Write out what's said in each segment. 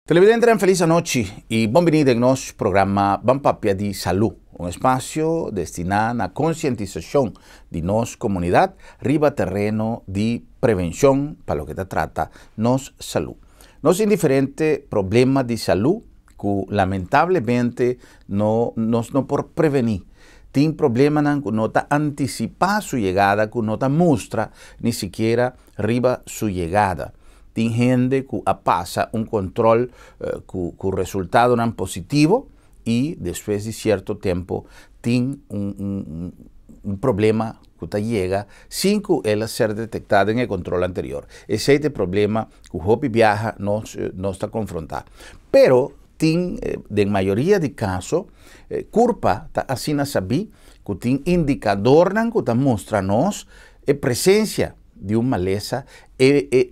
Televidente, feliz noche y bienvenido en nuestro programa Bampapia de Salud, un espacio destinado a concientización de nuestra comunidad riba terreno de prevención para lo que trata nuestra salud. Nos indiferentes problemas de salud que lamentablemente no por prevenir. Tiene problemas que no anticipa su llegada, que no muestra ni siquiera riba su llegada. Tem gente que pasa un control con resultado no positivo y después de cierto tiempo tiene un problema que llega sin que él sea detectado en el control anterior. Ese es el problema que Hopi viaja nos está confrontando. Pero tiene, en mayoría de casos, culpa está así na saber que tiene indicador que muestra nos presencia de una maleza,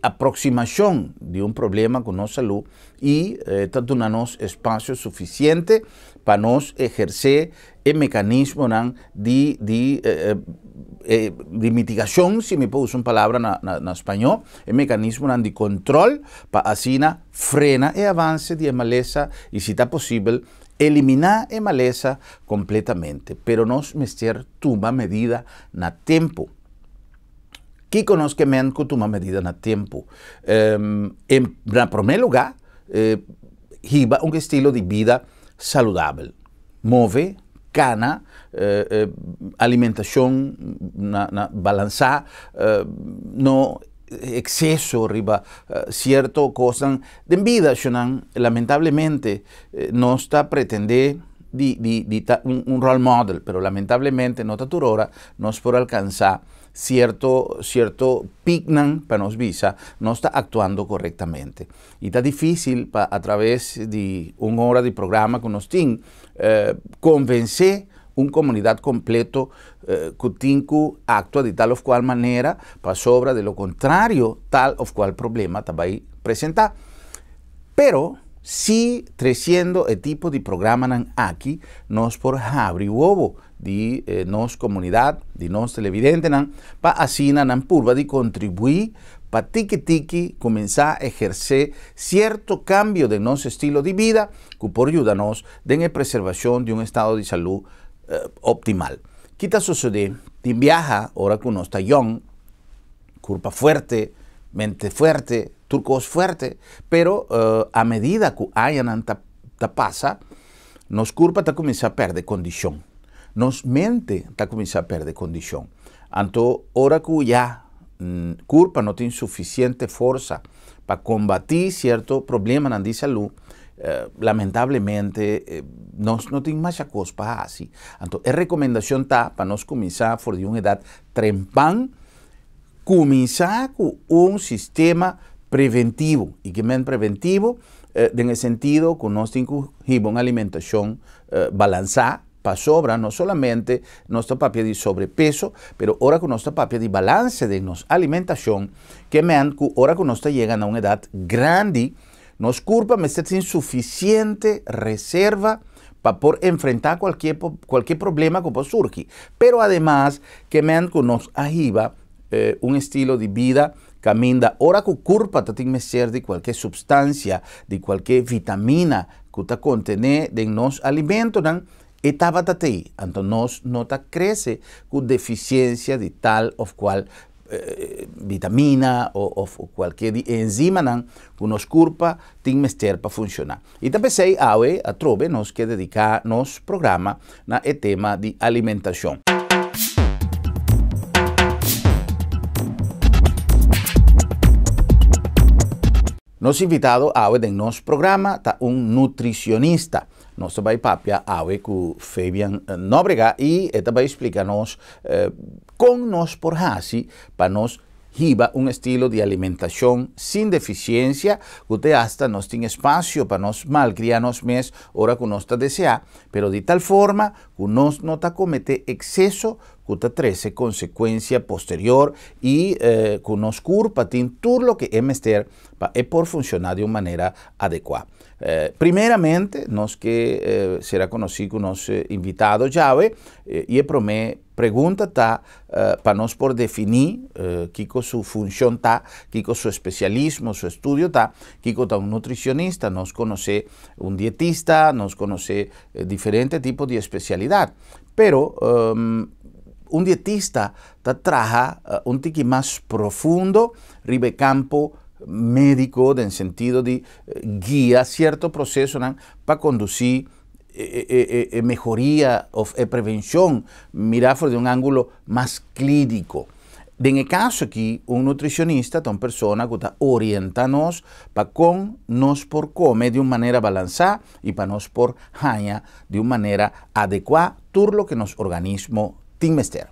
aproximación de un problema con nuestra salud y tanto nos espacio suficiente para nos ejercer el mecanismo de mitigación, si me puedo usar una palabra en español, el mecanismo de control para así frena el avance de maleza y si está posible eliminar la maleza completamente, pero nos meter toma medida na tiempo. ¿Qué conocimiento que toma medida en tiempo? En primer lugar, lleva un estilo de vida saludable. Move, cana, alimentación balanzada, no exceso, arriba, cierto cosa de vida, lamentablemente, no está pretendiendo un role model, pero lamentablemente no está ahora, nos por alcanzar cierto pignan para nos visa, no está actuando correctamente. Y está difícil a través de una hora de programa que nos tiene convencer una comunidad completo que tiene que actuar de tal o cual manera para sobre de lo contrario tal o cual problema te va a presentar. Pero si creciendo el tipo de programa aquí, nos por abrir huevo de nos comunidad, de nos televidentes, para así purva de contribuir para tiki comenzar a ejercer cierto cambio de nuestro estilo de vida que por ayudarnos en la preservación de un estado de salud optimal. ¿Qué está sucediendo? Te viaja ahora que uno está young, culpa fuerte, mente fuerte, turcos fuerte, pero a medida que ayan pasa, nos culpa está comienza a perder condición. Nos mente está comienza a perder condición. Entonces, ahora que ya culpa no tiene suficiente fuerza para combatir cierto problema de salud, lamentablemente no tiene más cosas para así. Entonces, la recomendación está para nos comenzar por de una edad trempan, comenzar con un sistema preventivo. ¿Y qué es preventivo? En el sentido que nos tenemos que una alimentación balanzada para sobra, no solamente nuestra papia de sobrepeso, pero ahora con nuestra papia de balance de nuestra alimentación, que ahora que nos llegan a una edad grande, nos culpa de sin suficiente reserva para por enfrentar cualquier problema que pueda surgir. Pero además, que nos ayuda un estilo de vida caminda, ahora que culpa tiene que ser de cualquier sustancia, de cualquier vitamina que está contiene en nuestros alimentos, estaba ahí. Entonces, no crece con deficiencia de tal o cual vitamina o cualquier enzima que nos culpa tiene que ser para funcionar. Y también sei a trove nos que dedicar nos programa na el tema de alimentación. Nos invitado en nuestro programa está un nutricionista. Nos va a papia con Fabian Nóbrega y esta va a explicarnos con nos por así para nos llevar un estilo de alimentación sin deficiencia, que hasta nos tiene espacio para nos malcriarnos mes, ahora que nos está desea, pero de tal forma que nos no comete exceso que 13 consecuencia posterior y que nos culpa tin todo lo que mester por funcionar de una manera adecuada. Primeramente, nos que será conocido con los invitados llave y pregunta ta para nos por definir kiko su función ta, kiko su especialismo, su estudio ta, kiko ta un nutricionista, nos conoce un dietista, nos conoce diferentes tipos de especialidad, pero un dietista ta traja un tiki más profundo, ribe campo médico, en sentido de guía cierto proceso para conducir mejoría o prevención, mirar de un ángulo más clínico. En el caso aquí, un nutricionista es una persona que orienta-nos para con nos por comer de una manera balanceada y para nos por haña de una manera adecuada todo lo que nos organismo tiene mester.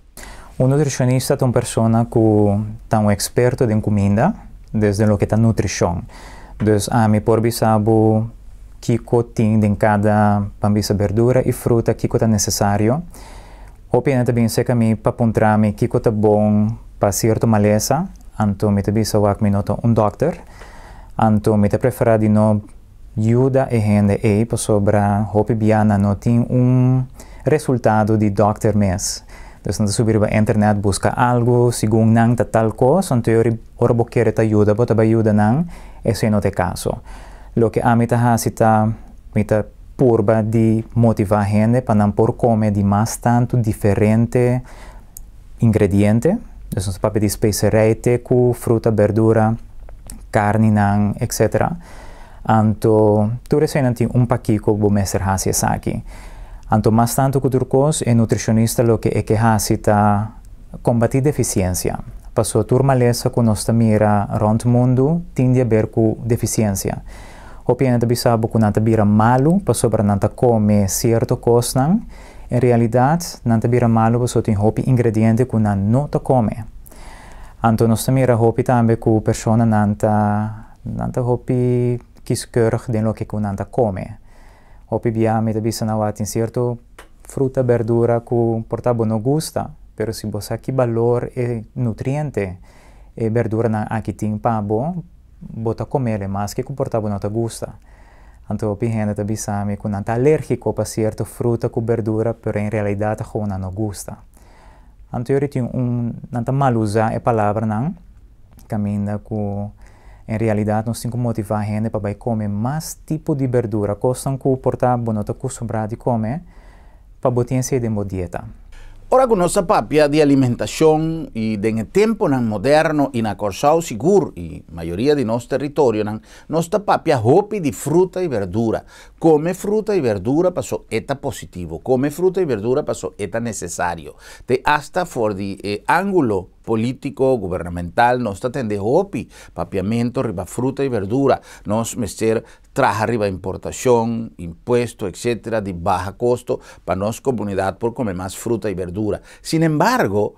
Un nutricionista es una persona que es un experto en comida, desde lo que está nutrición. Entonces, a mí por bisabo, kiko tiene en cada pambisa verdura y fruta, kiko está necesario. Opina también sé que a mí para puntrami, kiko está bon para cierta maleza, anto me te bisa wak mi nota un doctor, anto me te prefera di no ayuda e gente e para sobra hopi biana no tiene un resultado de doctor mes. Entonces, antes subir a internet, busca algo, según nang tal cosa, entonces ahora vos quieres te ayuda, vos te ayuda nang, eso no te caso. Lo que a mí te hace me te purba de motivar gente para no por comer de más tanto diferente ingrediente. Entonces, para pedir especiareite, fruta, verdura, carne, nang, etc. Anto, tú recibes un paquico que me hace aquí. Anto más tanto que turcos, el nutricionista lo que hace es combatir deficiencia. Pasó tu maleza que nos mira rond el mundo, tiende a ver con deficiencia. O piena de bisabo que nanta bira malo, pasó para nanta come cierto cosa, en realidad nanta bira malo pasó tiene hopi ingrediente que no te come. Anto nos mira hopi también que persona nanta hopi kiskeurig de lo que nanta come. Hopi bia me bisa na watin cierto fruta, verdura que portabo no gusta, pero si vos aquí valor e nutriente e verdura na aquí tin pabo, bota comerle más que portabo no te gusta. Anto hopi gente te bisa me con anta alérgico para cierto fruta cu verdura, pero en realidad gewoon no gusta. Anto yo tin nanta mal usa e palabra nan camina cu en realidad nos tenemos que motivar a gente para comer más tipo de verdura, cosas que portar bueno te acostumbrar a comer para botarse de dieta. Ahora con nuestra papia de alimentación y de en el tiempo moderno y na corsao seguro y mayoría de nuestro territorio nuestra papia hopi de fruta y verdura. Come fruta y verdura pasó eta positivo, come fruta y verdura pasó eta necesario. De hasta for de ángulo político, gubernamental, nos tende hopi, papiamento, riba fruta y verdura, nos mester traja riba importación, impuesto, etcétera, de baja costo para nos comunidad por comer más fruta y verdura. Sin embargo,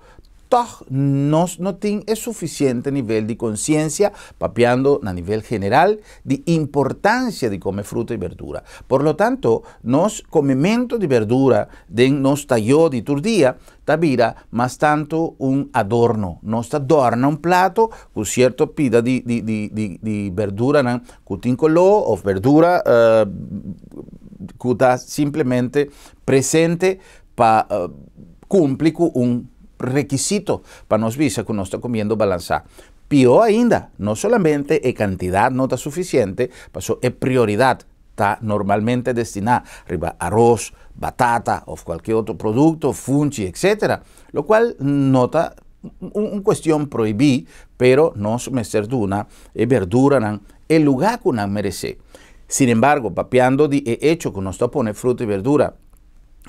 nos no tiene el suficiente nivel de conciencia, papiando a nivel general, de importancia de comer fruta y verdura. Por lo tanto, nos comimiento de verdura de nos talló de turdía, tabira más tanto un adorno. Nos adorna un plato con cierto pida de verdura, cutin color o verdura que está simplemente presente para cumplir con un requisito para nos visa que nos está comiendo balanzar. Peor ainda, no solamente la cantidad no está suficiente, pasó es prioridad, está normalmente destinada a arroz, batata o cualquier otro producto, fungi, etc. Lo cual nota una cuestión prohibida, pero nos meter duna e verdura el lugar que nos merece. Sin embargo, papeando de hecho que nos pone fruta y verdura,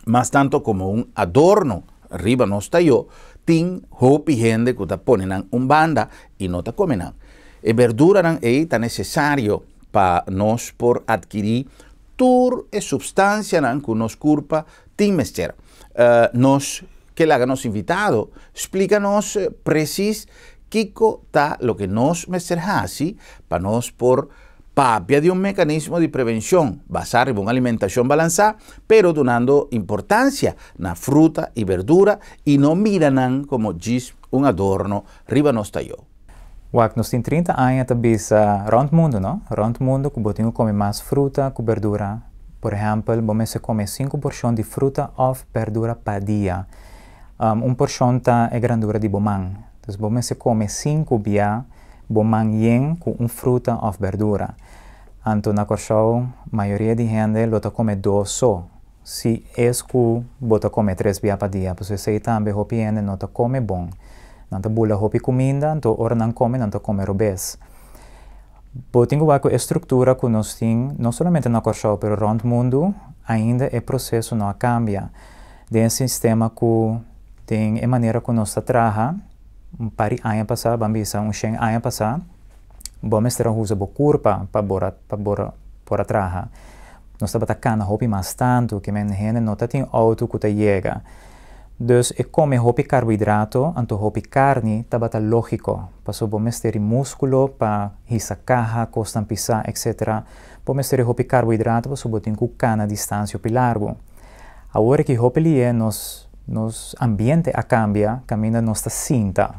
más tanto como un adorno, arriba no está yo, tin hopi gente que te ponen un banda y no te comen. E verdura es necesario para nos por adquirir tur e sustancia que nos culpa tin mester. Nos que la nos invitado, explícanos precis kiko ta lo que nos mester hasi para nos por papia de un mecanismo de prevención basado en una alimentación balanceada, pero dando importancia a fruta y verdura y no miran como un adorno riba nos tallo. Wak, nos tem 30 anos tabisa rond mundo, não? Rond mundo, que botinho come mais fruta que verdura. Por exemplo, você come 5 porções de fruta ou verdura por dia. Porção é grandura de bomang. Então, você come 5 dia, bomang yen com fruta ou verdura. Então, na corção, a maioria de gente lota come 2 só. Se é que bota come 3 dia por dia, porque se também hopi gente não tá come bom. Não tá bula hopi comida, então ora não come robes. Botinho a estrutura que nós temos, não somente na corção, mas rond mundo, ainda é processo não cambia. Desse sistema que tem a maneira que nós trabalhamos, pari ano passado, bambisa, 100 anos passado, vamos ter usa bo curva para trabalhar. Nós estamos atacando hopi mais tanto que men gente não tem auto que chega. Dus come hopi carboidrato, anto hopi carne, tabata lógico. Paso vamos ter músculo para hisa caja, costan pisar, etc. Vamos ter hopi carboidrato, paso botin cana distância pi largo. Agora que hopi lie nos ambiente a cambia, camina nossa cinta.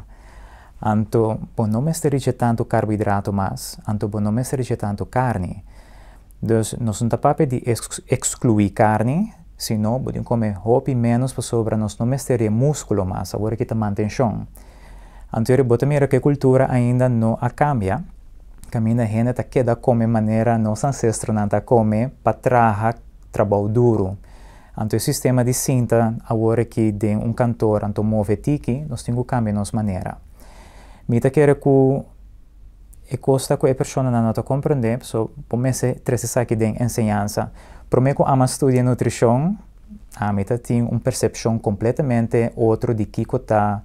Anto, não me esteriche tanto carboidrato mais, anto não me esteriche tanto carne. Dus nós não tapamos de excluir carne, senão podemos comer hopi menos para sobra nós não mestre músculo mais, agora que está mantenção. Anterior, bota mira que a cultura ainda não a cambia, caminha gente tá queda come maneira nossa ancestro não tá come para trabalho duro. Então o sistema de cinta agora que tem cantor anto move tiki, nós temos que cambiar nossa maneira. Mita quer que e costa que a pessoa não está compreender, so pomesse precisa que den ensinança. Prometo ama estudiar nutrição, a mim tem percepção completamente outra de que está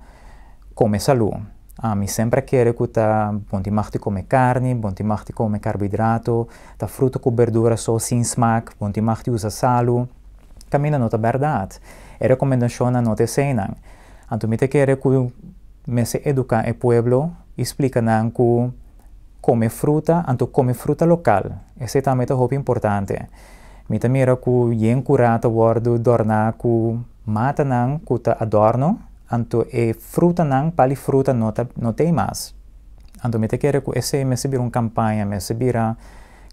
come saúde. A mim sempre quero que está bom demais de comer carne, bom demais de comer carboidrato, tá fruta com verdura só sem smack, bom demais de usar sal. Caminha não é verdade. É recomendação não te ensinam. Então me quero que me se educar o povo, explica não que come fruta, anto come fruta local. Esse também é muito importante. Mita mira ku yen curata wardu dorna ku mata nang kuta adorno, anto e fruta nang pali fruta no tem mais. Anto mita quer ku esse me subir campanha, me subira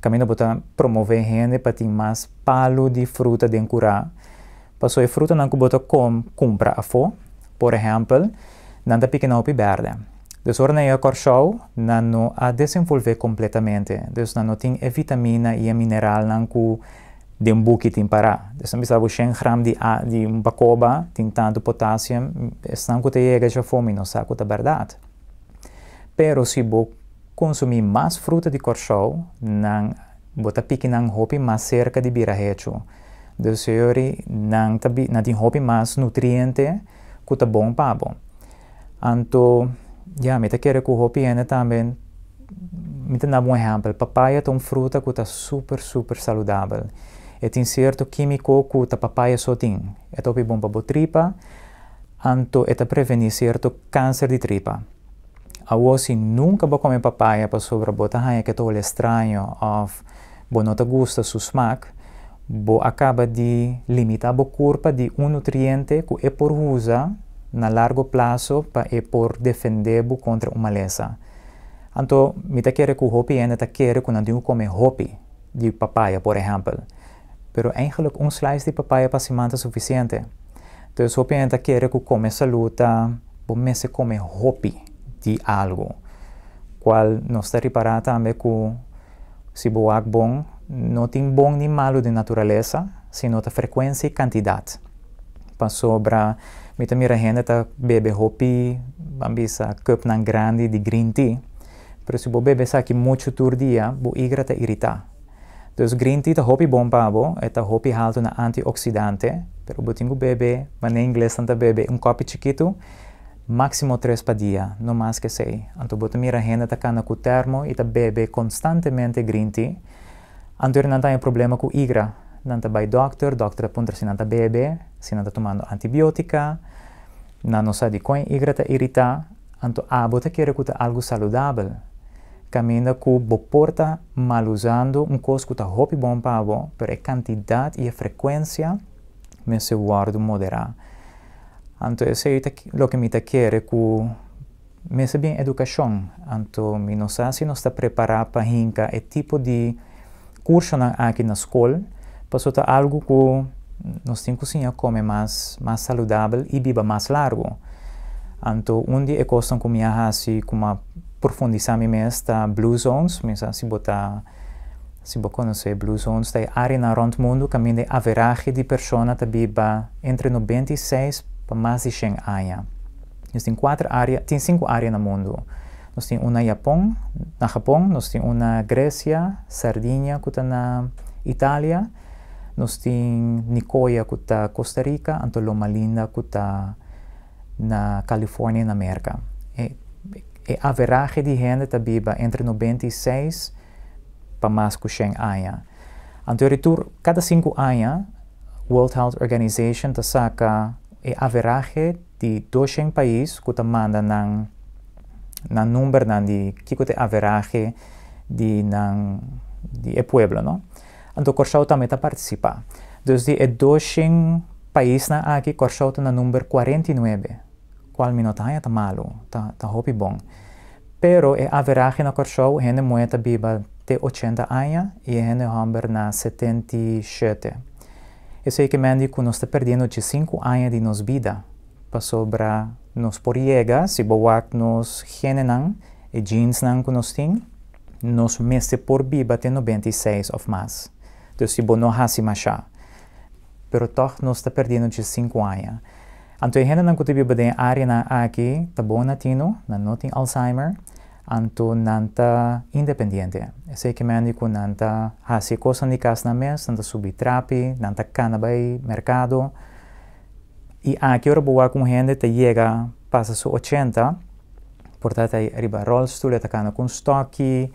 caminho bota promover gente para ter mais palo de fruta de cura. Passou e fruta nang ku bota compra a fo, por exemplo, nanda pequena opi verde. Dus orna e corchou não a desenvolver completamente. Dus não tem a vitamina e a mineral nang ku de buque tem para. Dus não precisa 100 gram de bacoba, tem tanto potássio, estão que te chega já fome, não sabe que é verdade. Pero se você consumir mais fruta de corchou, não bota pique não hopi mais cerca de birahecho. Dus senhori não tem hopi mais nutriente que é bom para bom. Anto me te quero que o hopi ene também me te dá um exemplo. Papaya é uma fruta que é super saudável. E tem certo químico que a papaya só tem. É topi bom para a tripa, anto é prevenir certo câncer de tripa. Agora, se nunca vou comer papaya para sobre botar que é estranho ou não te gusta su smack, vou acaba de limitar a corpo de nutriente que é por usar na largo prazo para por defender contra uma lesão. Então, me te quero que o hopi ainda quer que não tenho comer hopi de papaya, por exemplo. Pero eigenlijk slice de papaya para se manter suficiente. Então, o hopi ainda quer que come saúde, bom se come hopi de algo. Qual não está reparado também que se boa bom, não tem bom nem malo de natureza, sino da frequência e quantidade. Para sobra mita mira gente tá bebe hopi, bambisa cup nan grande de green tea. Pero se você bebe aqui muito por dia, bo igra te irritar. Dus green tea tá hopi bom para bo, é tá hopi alto na antioxidante, pero bo tingo bebe, mas em inglês tá bebe copo chiquito, máximo 3 para dia, no mais que 6. Então bo mira gente tá cana com termo e tá bebe constantemente green tea. Anterior não tem problema com igra. Não vai doctor aponta se não está bebe, se não está tomando antibiótica, não sabe de quem igra está irritar, então bota quer que algo saudável. camina que boporta mal usando coisa que está hopi bom para bo, pero a quantidade e a frequência me se guarda moderar. Então, isso é o que me quer que me se bem educação. Então, me não sei se nós está preparado para hinca e tipo de curso aqui na escola, para ser algo que nós temos que comer mais saudável e viver mais largo. Então, dia é coisa que me assim como profundizar mais tá Blue Zones, me se botar se você conhece Blue Zones, tem área na rond mundo que tem a average de pessoas que vivem entre 96 para mais de 100 anos. Nós tem 5 áreas no mundo. Nós temos uma na Japão, nós temos uma Grécia, Sardinha, que está na Itália, nós temos Nicoya, que está na Costa Rica, e Loma Linda, que está na Califórnia, na América. A average de gente que vive entre 96 para mais de 100 anos. Então, cada 5 anos, World Health Organization saca a average de 200 países que manda na número de que é average de pueblo, não? Então, Corsau também participa. Desde 200 países aqui, Corsau está no número 49. Qual minuto está malo, está hopi bom. Pero a average na Corsau, a gente moeda vive de 80 anos e a gente hamber na 77. Isso é que me diz que nós estamos perdendo 5 anos de nossa vida para sobre nós por chegar, se boak nos genes e genes que nós temos, nós meses por viver até 96 ou mais. Então, se você não faz mais, pero toch nós estamos perdendo 5 anos. Então, a gente que vive na área aqui, está bom latino, não tem Alzheimer, então não está independente. Isso é que me diz que não está fazendo coisas de casa na mesa, não está subir trapi, não está canabay mercado. E aqui eu vou com gente que chega, passa os 80, portanto, arriba rolstoel, está com estoque,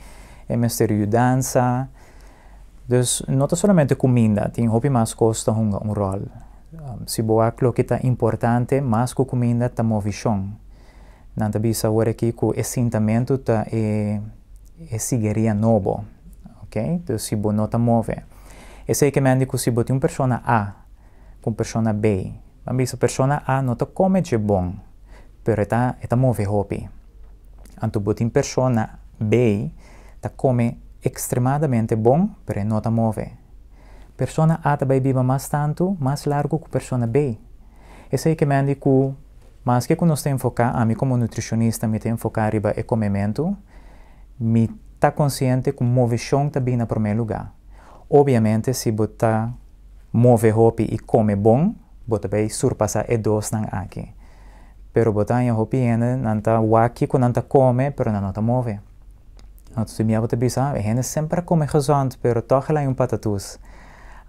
é mistério dança. Então, não é somente comida, tem hobby mais costa um rol. Se boa aquilo que é importante, mais que comida, está movição. Não está bisa agora aqui que o sentimento está seguiria novo, ok? Então, se você não está move. Esse é que me diz que se você tem uma pessoa A com pessoa B, mas a pessoa A não está come de bom, pero está move hobby. Então, você tem pessoa B, está come extremadamente bom, pero não está move. Persona A também vive mais tanto, mais largo que a pessoa B. Esse é que me diz que, mas que nós temos que focar, a mim como nutricionista, me tenho que focar arriba o comimento, me está consciente que a movição está bem no primeiro lugar. Obviamente, se você move hobby e come bom, você vai surpassar e dois aqui. Pero você tem hobby não está aqui que não está come, pero não está move. Então, se me você pensa, a gente sempre come gezond, pero toch lá patatus.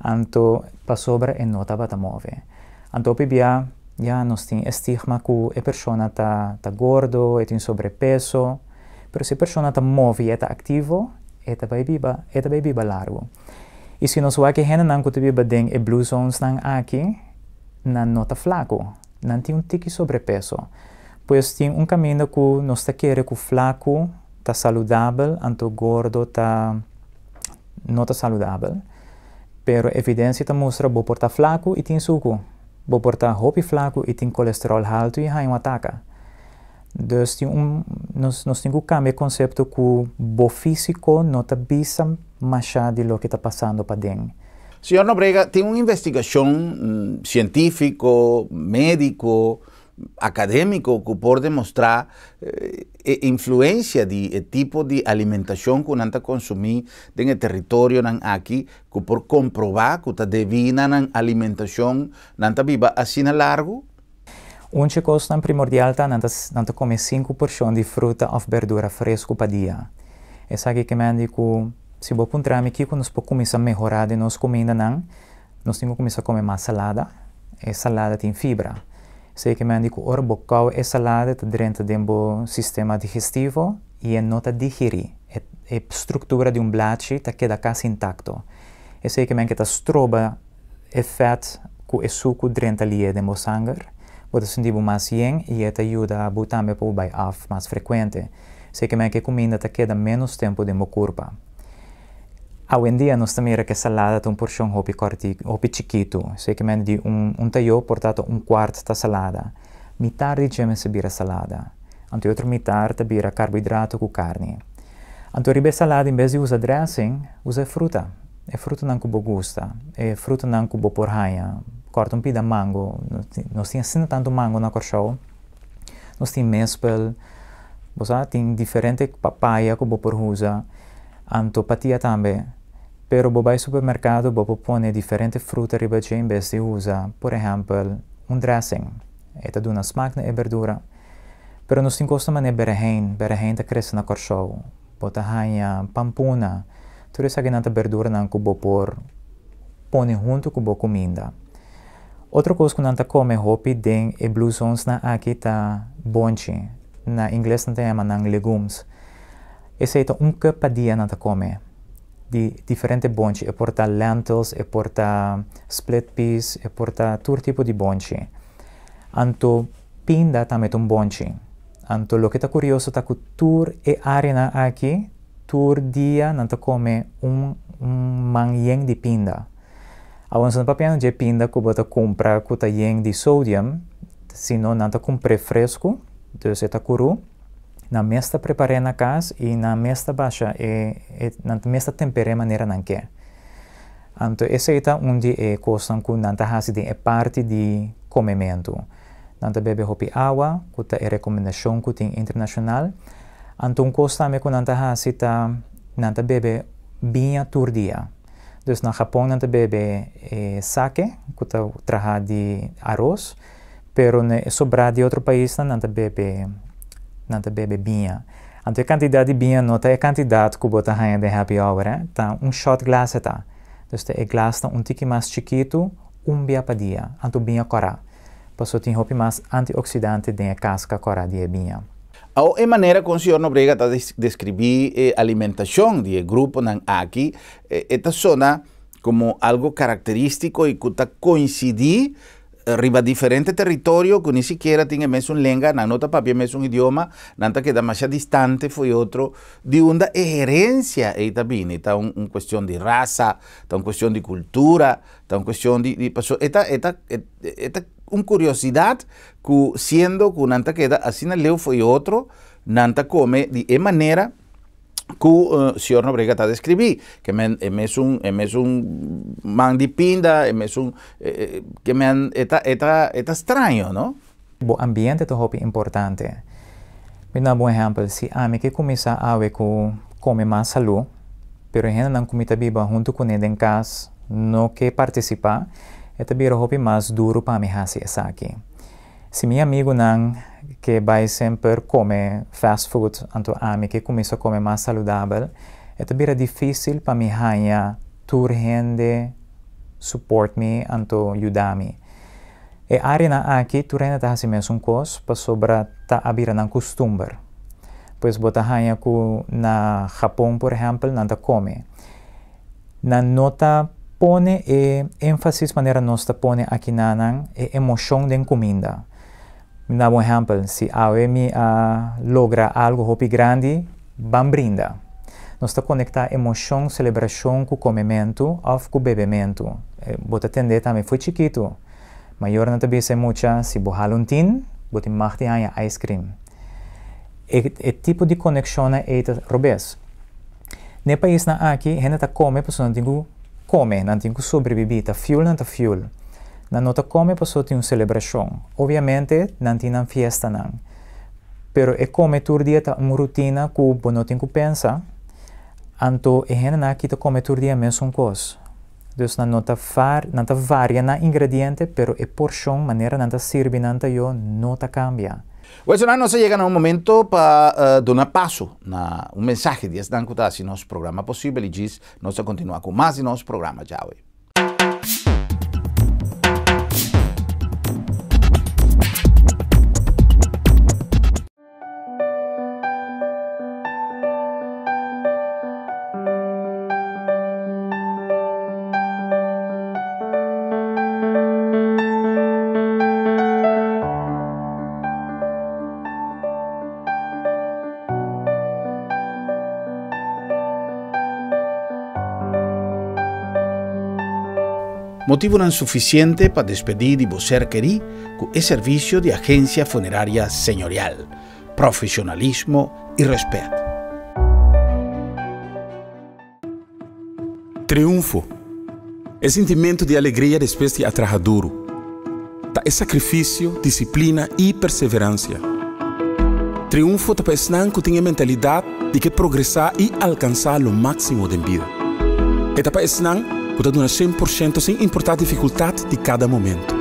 Então, para sobre e não está move. Então, pibia já nós temos estigma que a pessoa está gordo, tem sobrepeso, mas se a pessoa está move e está ativo, vai viver largo. E se nós vemos que a gente não vive bem e blue zones aqui, não está flaco, não tem tique sobrepeso. Pois tem caminho que nós queremos que o flaco está saudável, então gordo não está saudável. Pero a evidência mostra que você está flaco e tem suco. Você está hobby flaco e tem colesterol alto e tem ataca. Então, nós temos que cambiar o conceito que o físico não está bisa mais de lo que está passando para dentro. Senhor Nobrega, tem uma investigação científico, médico, acadêmico que pode demonstrar a influência do tipo de alimentação que nós consumimos no território aqui, que por comprovar que está devina na alimentação nós viva assim a largo? Uma coisa primordial é não comer 5% de fruta ou verdura fresco para dia. Essa aqui que me diz que se você encontrar aqui, que nós podemos começar a melhorar de nossa comida, nós temos que começar a comer mais salada. E salada tem fibra. Sei que me diz que o bocado é salada dentro do sistema digestivo e não está digerir. A estrutura de blate está queda quase intacto. E sei que me diz que estroba o fat que é suco dentro ali do sangue. Você sentir mais bem e ajuda a botar para o mais frequente. sei que me que comida te queda menos tempo de mo curva. Hoje em dia, nós também que salada tem porção hopi chiquito. Sei que me di tayo, portanto, quarto da salada. Metade de se vira salada. Anto outro metade vira carboidrato com carne. Anto ribe salada, em vez de usar dressing, usa fruta. É fruta não que gosta. É fruta não que por raia. Corta pida mango. Nós temos assim tanto mango na corchão. Nós temos mespel. Tem diferente papaya que por usa. Anto patia também. Pero bo vai supermercado, bo pone diferente fruta riba em vez de usa, por exemplo, dressing. Eta duna smaak na verdura. Pero nós temos costume na berehen ta cresce na corchão. Bota hanha, pampuna. Tudo isso aqui na verdura não que bo por pone junto com bo comida. Outra coisa que nanta come hopi den e blusons na aqui ta bonchi. Na inglês nanta chama nang legumes. Esse é cup a dia nanta come. De diferente bonchi, e porta lentils, e porta split peas, e porta todo tipo de bonchi. Anto pinda também bonchi. Anto lo que está curioso tá que tur e arena aqui, tur dia nanta come manheng de pinda. Awan sa papiano de pinda que bota compra que tá yeng de sodium, sino nanta compre fresco, dus eta curu. Na mesta preparei na casa e na mesta baixa na mesta tempere maneira não quer. Então essa é onde é coisa que nanta hasi de parte de comimento. Nanta bebe hopi água, que é recomendação que tem internacional. Então coisa também que nanta hasi nanta bebe vinha tur dia. Dus na Japão nanta bebe sake, que traha de arroz, pero sobrar de outro país nanta bebe vinha. Então a quantidade de vinha não é a quantidade que bota rainha de happy hour, tá shot glass tá. Então é glass tá tique mais chiquito, bia para dia. Então vinha cora. Passou tem hopi mais antioxidante de casca cora de vinha. A maneira como o senhor Nobrega está descrever a alimentação do grupo aqui, esta zona como algo característico e que está coincidir riba diferente território que nem sequer tinha mesmo língua, não nota papel mesmo idioma, não tá queda mais distante foi outro de uma herência aí também, está uma questão de raça, está uma questão de cultura, está uma questão de pessoa, esta uma curiosidade que sendo que não tá queda assim na leu foi outro, não tá come de maneira que o senhor Nobrega está a descrever, que é mesmo man de pinda, é mesmo que é estranho, não? O ambiente é importante. Me dá um bom exemplo, se a mim que começa a ver que come mais saúde, pero ainda não come biba junto com ele em casa, não quer participar, é também mais duro para mim fazer isso aqui. Se meu amigo não que vai sempre comer fast food, então a mim que começa a comer mais saudável, é também difícil para mim ganhar tur gente support me, então ajudar-me. E a área aqui, tu ainda está fazendo mesmo coisa para sobrar tá abrir na costume. Pois bota ganhar que na Japão, por exemplo, não tá come. Na nota pone ênfase maneira nós tá pone aqui na emoção de comida. Me dá um exemplo, se a me logra algo hopi grande, vamos brindar. Nós está conectar emoção, celebração com comimento ou com bebimento. Bota atender também, foi chiquito. Maior não também se mucha, se bohar um tin, bota mais de ice cream. E tipo de conexão é robês. No país na aqui, a gente come, pessoa não tem que comer, não tem que sobreviver, tá fuel, não tá fuel. Na nota come pessoa tem uma celebração. Obviamente, não tem uma festa não. Pero é come todo dia tá uma rotina que o não tem que pensar. Então, a gente aqui tá come todo dia a mesma coisa. Então, não tá varia na ingrediente, pero a porção, maneira não tá serve, não tá cambia. Bueno, nós chegamos a um momento para dar passo na mensagem de esta se nosso programa possível e diz nós continuar com mais de nosso programa já hoje. motivo não suficiente para despedir de você querer com o serviço de agência funerária senhorial, profissionalismo e respeito. Triunfo é sentimento de alegria depois de trabalhar duro. É sacrifício, disciplina e perseverança. Triunfo é para que tenha a mentalidade de que progressar e alcançar o máximo da vida. É para que você dá 100% sem importar a dificuldade de cada momento.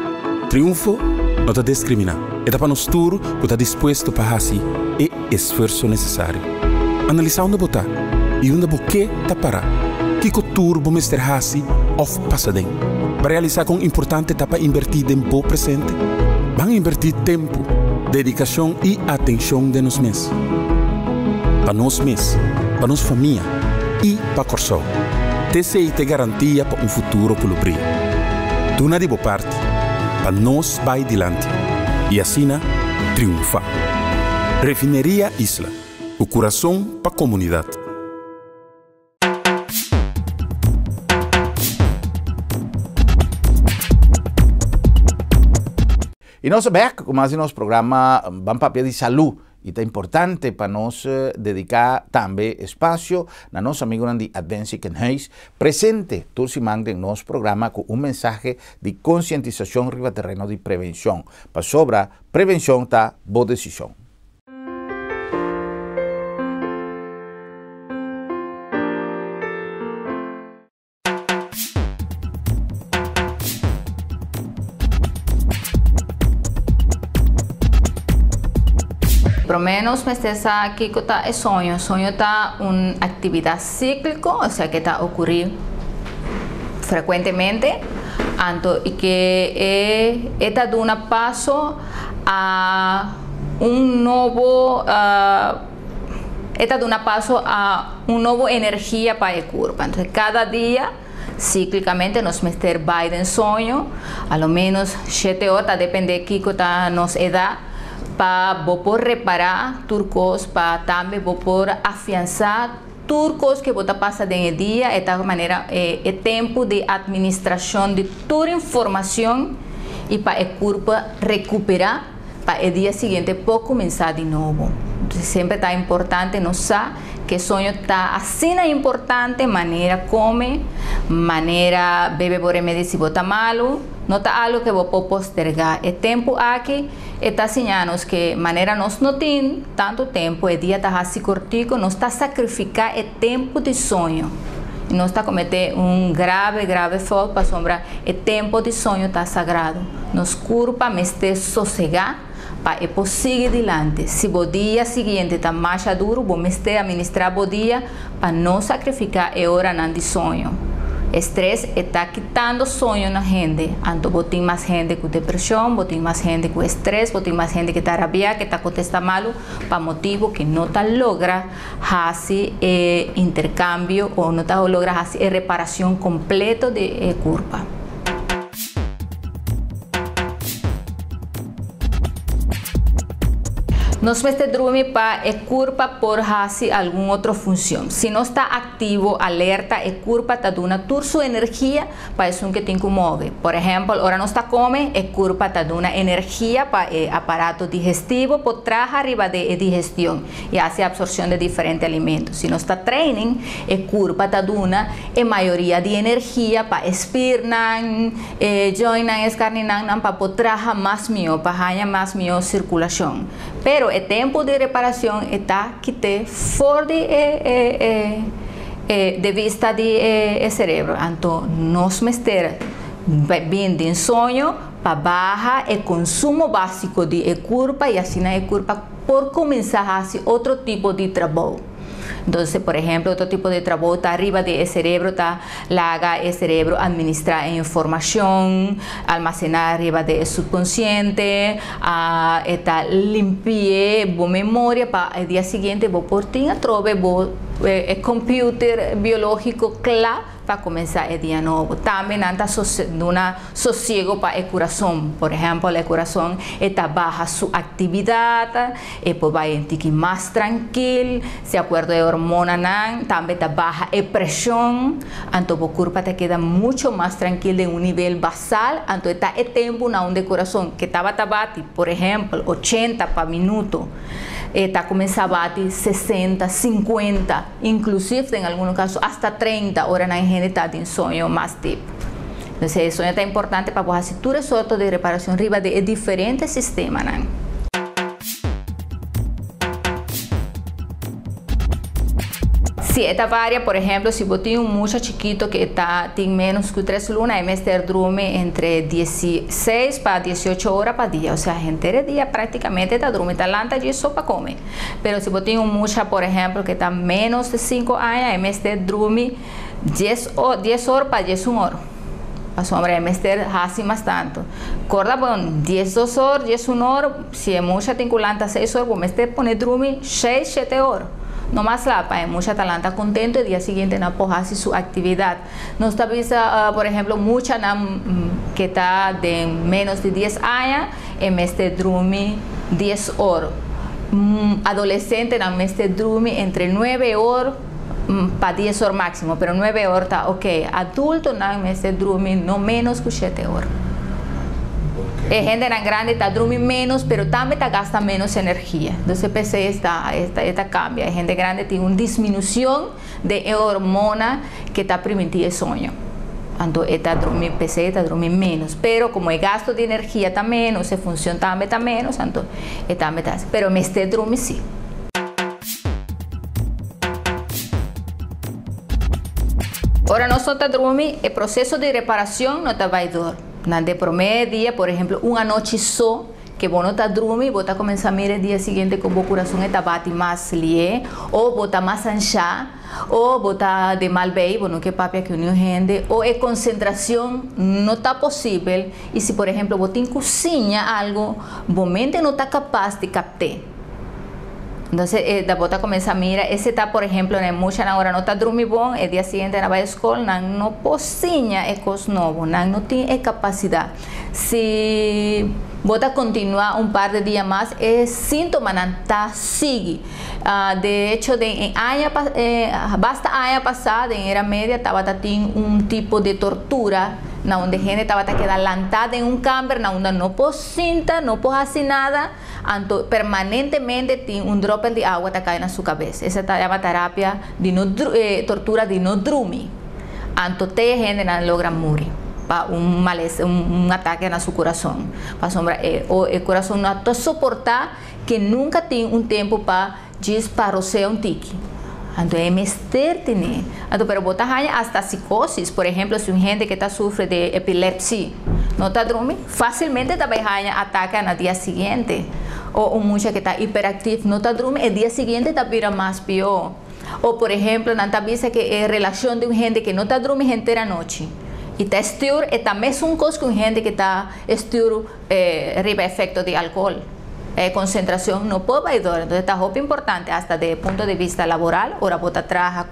Triunfo não te discrimina. É para nós tudo que está disposto para fazer o esforço necessário. Analisar onde você está e onde você está parado. Que cultura você está fazendo ou passado. Para realizar com importante para invertir tempo presente. Vamos invertir tempo, dedicação e atenção de nós mesmos. Para nós mesmos, para nossa família e para o Corsol. TCI te garantia para um futuro que brilha. Tu na de boa parte, para nós vai adiante. E assim, triunfar. Refineria Isla, o coração para a comunidade. E nós back, como assim nosso programa, vamos para de saúde. E é importante para nós dedicar também espaço na nossa amiga de Adventist Kenheis, presente turcimang em nosso programa com mensagem de conscientização riba terreno de prevenção. Para sobre prevenção está boa decisão. Por menos me está aquí que está el sueño. El sueño está una actividad cíclica, o sea que está ocurrir frecuentemente, y que está dando un paso a un nuevo, está dando paso a una nueva energía para el cuerpo. Entonces cada día cíclicamente nos meter va en sueño, a lo menos 7 horas, depende de qué está nos edad. Para poder reparar turcos, para también poder afianzar turcos que vota pasa en el día, de tal manera el tiempo de administración de toda información y para el cuerpo recuperar para el día siguiente puede comenzar de nuevo. Entonces siempre está importante no saber que el sueño está así importante, manera come, manera bebe por remedio si vota malo, no está algo que vos puede postergar. El tiempo aquí está señalando que manera nos no tiene tanto tiempo, el día está así cortico, no está sacrificar el tiempo de sueño. No está cometer un grave falta para sombra. El tiempo de sueño está sagrado. Nos culpa me esté sosegar para seguir adelante. Si o día siguiente está mais duro, vamos estar administrar o dia para não sacrificar a hora de sonho. Estresse está quitando sonho na gente. Então, botem mais gente com depressão, botem mais gente com estresse, botem mais gente que está rabiada, que está contestando mal, para motivo que não está logra fazer intercâmbio ou não está logra fazer reparação completa de culpa. Nos mete dormir para a culpa por hacer alguna otra función. Si no está activo, alerta, a culpa está dando toda su energía para eso que te incomoda. Por ejemplo, ahora no está come, a culpa está dando energía para el aparato digestivo por trabajar arriba de digestión y hace absorción de diferentes alimentos. Si no está training, a culpa está dando a mayoría de energía para espirnan, joinan, escarninan, para poder trabajar más mío, para hacer más mío circulación. Pero el tiempo de reparación está que te fuera de vista del cerebro. Entonces, nos meter bien de sueño para bajar el consumo básico de culpa y así la culpa por comenzar a hacer otro tipo de trabajo. Entonces, por ejemplo, otro tipo de trabajo está arriba del cerebro, está laga el cerebro administrar información, almacenar arriba del subconsciente, está limpiar la memoria para el día siguiente, vos por ti a trove, vos computer biológico claro para comenzar el día nuevo. También anda una sosiego para el corazón. Por ejemplo, el corazón está baja su actividad, pues va a estar más tranquilo, se acuerda de hormona, también está baja la presión, entonces el cuerpo te queda mucho más tranquilo en un nivel basal, entonces está el tiempo donde el corazón que estaba tabati, por ejemplo, 80 para minuto, está comenzando a batir 60, 50, inclusive en algunos casos hasta 30 horas en gente está en sueño más deep. Entonces el sueño está importante para poder hacer tu resorte de reparación arriba de diferentes sistemas. Si esta varia, por ejemplo, si vos tienes un muchacho chiquito que tiene menos que 3 lunas, MST duerme entre 16 para 18 horas para día. O sea, gente de día prácticamente está durmiendo talanta y eso para comer. Pero si vos tienes un muchacho, por ejemplo, que está menos de 5 años, MST duerme 10 horas para 10 horas. Pues hombre, MST hace más tanto. Corda, bueno, 10 2 horas, 10 1 hora. Si el muchacho tiene 6 horas, pues MST pone duerme 6 7 horas. No más la para mucha talanta contento el día siguiente no hace su actividad. No está vista, por ejemplo, mucha que está de menos de 10 años, en este drumi 10 horas. Adolescente en este drumi entre 9 horas para 10 horas máximo, pero 9 horas está ok. Adulto en este drumi no menos que 7 horas. Gente grande está durmiendo menos, pero también gasta menos energía. Entonces, PC esta cambia. Gente grande tiene una disminución de hormona que está permitiendo el sueño. Entonces, PC está durmiendo menos. Pero como el gasto de energía está menos, la función también está menos, entonces, pero me esté durmiendo sí. Ahora, nosotros dormimos, el proceso de reparación no está vaidor. De promedio, por ejemplo, una noche só que vos no estás dormindo, vos estás comenzando a mirar el día siguiente con el corazón está bate más lié, o vos estás más ancha, o vos estás de mal bem, vos no que papia que unió gente, o la concentración no está posible, y si por ejemplo vos te cocina algo, vos mente no está capaz de captar. Entonces, la bota comienza a mirar, ese está, por ejemplo, en mucha hora no está dormido, el día siguiente no va a escuela, no cocina cosas nuevas, no tiene capacidad. Si bota continúa un par de días más, el síntoma no sigue. De hecho, basta año pasado, en era media, estaba teniendo un tipo de tortura, donde gente estaba quedando lantada en un camper, donde no puede sentar, no puede hacer nada, permanentemente tiene un drop de agua que cae en su cabeza. Esa se llama terapia de tortura de no dormir. Entonces, gente no logra morir. Un ataque en su corazón. O el corazón no puede soportar que nunca tiene un tiempo para disparar un tique. Entonces, es mister tiene. Pero botas hasta psicosis. Por ejemplo, si un gente que sufre de epilepsia no está dormindo, fácilmente también ataca en el día siguiente. O un muchacho que está hiperactivo no está dormindo, el día siguiente está más peor. O por ejemplo, Nanta dice que es relación de un gente que no está dormindo entera noche. Y está estur, y también es un cosa con gente que está estur arriba efecto de alcohol. Concentración no puede vaidor, entonces está muy importante hasta desde el punto de vista laboral. Ahora vos trabajas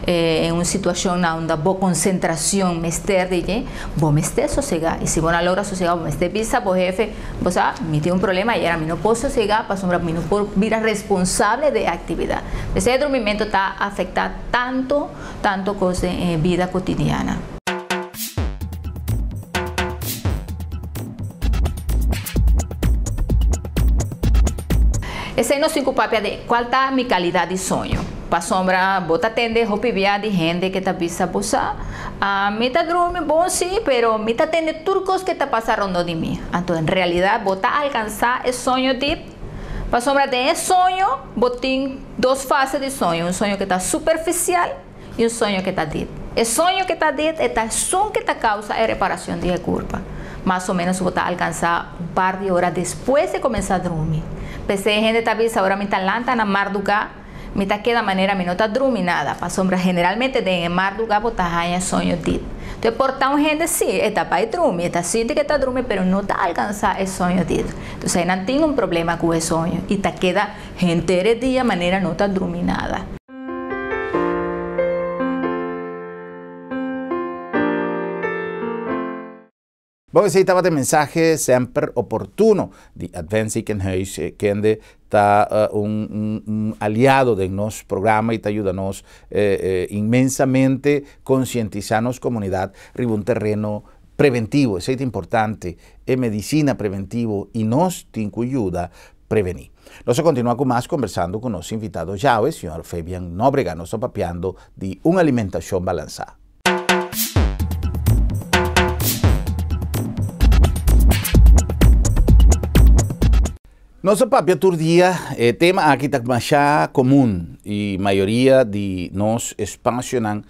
en una situación donde vos concentración mester de vos me estés sosegado, y si vos no logras sosegar, vos me estés vista, vos jefe, vos me tiene un problema y ahora mí no puedo sosegar, para sombra, mí no puedo vir responsable de actividad. Ese dormimiento está afectando tanto cosa en vida cotidiana. Ese no se ocupa de cuál está mi calidad de sueño. Para sombra, vos atende opivia de gente que está vista posar. Me está dormindo bom sí, pero me está atende turcos que está pasando de mí. Entonces, en realidad, vos está alcanzar el sueño deep. Para sombra de ese sueño, vos tienes dos fases de sueño. Un sueño que está superficial y un sueño que está deep. El sueño que está deep es el sueño que te causa la reparación de la culpa. Más o menos, vos está alcanzar un par de horas después de comenzar a dormir. Pensé gente está vista ahora me está lanta na marduga, me está queda manera me no está dormindo nada. Para sombra generalmente de marduga botar haya sueño dit. Entonces por tan gente sí está para dormir, está siente que está dormindo, pero no está alcanzar el sueño dit. Entonces ahí no tiene un problema con el sueño y te queda gente de día manera no está dormindo nada. Porque se estaba de mensaje sempre oportuno de Adventist Kenhuis, que está un aliado de nuestro programa y te ayuda inmensamente concientizarnos comunidad riba un terreno preventivo, es importante, es medicina preventivo y nos te ayuda prevenir. Nós continuamos mais conversando com nosso invitado já, o senhor Fabian Nóbrega, nós estamos papeando de uma alimentação balançada. Nosso papel todo dia é tema aqui está mais comum e a maioria de nós expansionam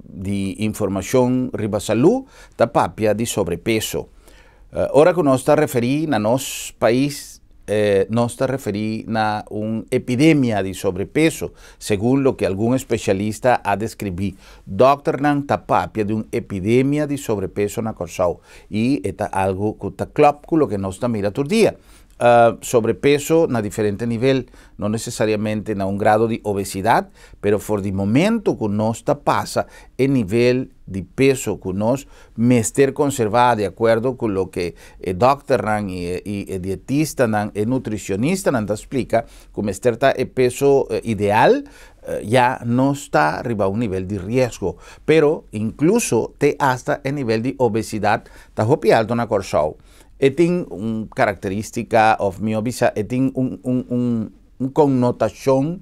de informação riba saúde está papel de sobrepeso. Ora que nós está referindo na nosso país nós está referindo a uma epidemia de sobrepeso, segundo o que algum especialista ha descrito. Dr. Nan está papia de uma epidemia de sobrepeso na Corsau e é algo que está claro com o que nós está mirando todo dia. Sobrepeso na diferente nível, não necessariamente na grado de obesidade, pero por de momento que nós está passa é nível de peso que nós mester conservar de acordo com o que o doctor e dietista e nutricionista não explica, que mester está é peso ideal, já não está arriba a um nível de risco, pero incluso te hasta em nível de obesidade está muito alto na Corsau. Tem uma característica of mi obesidade, tem uma conotação